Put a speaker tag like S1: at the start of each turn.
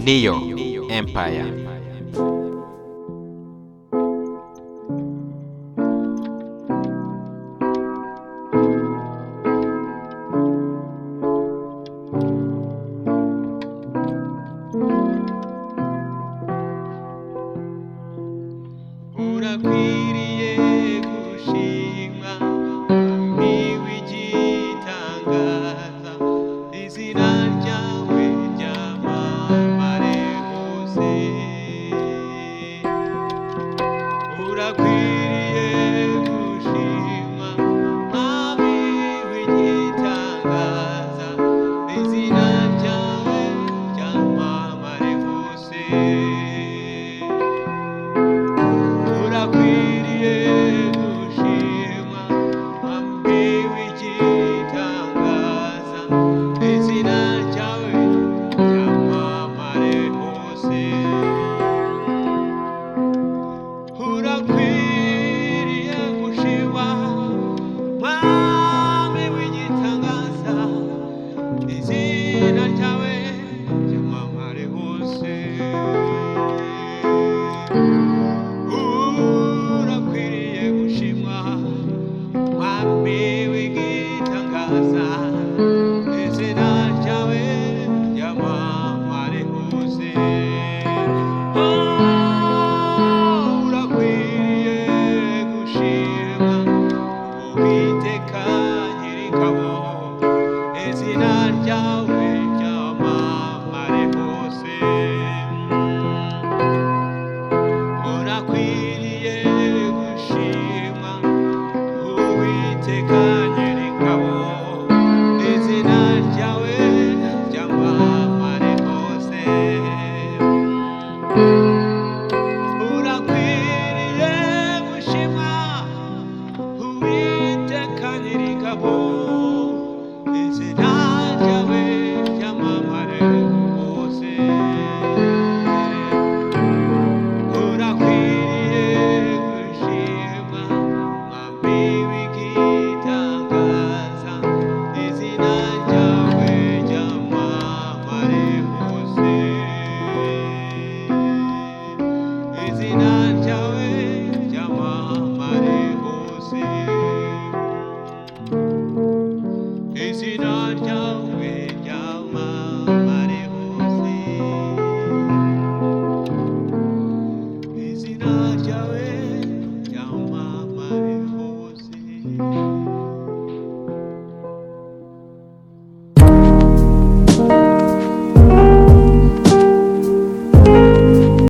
S1: Neo Empire.
S2: urakwiriye gushimwa mbiwe igitangaza izina ryawe ryamamare hose urakwiriye gushimwa mbiwe igitangaza izina ryawe ryamamare hose urakwiriye gushimwa mbiwe igitangaza izina ryawe ryamamare hose urakwiriye gushimwa mwami w'igitangaza izina ryawe ryamamare hose urakwiriye gushimwa mwami w'igitangaza izina ryawe ryamamare hose urakwiriye gushimwa uwiteka nyir'ingabo izina ryawe ryamamare hose urakwiriye gushimwa uwiteka nyir'ingabo izina ryawe ryamamare hose urakwiriye gushimwa uwiteka nyir'ingabo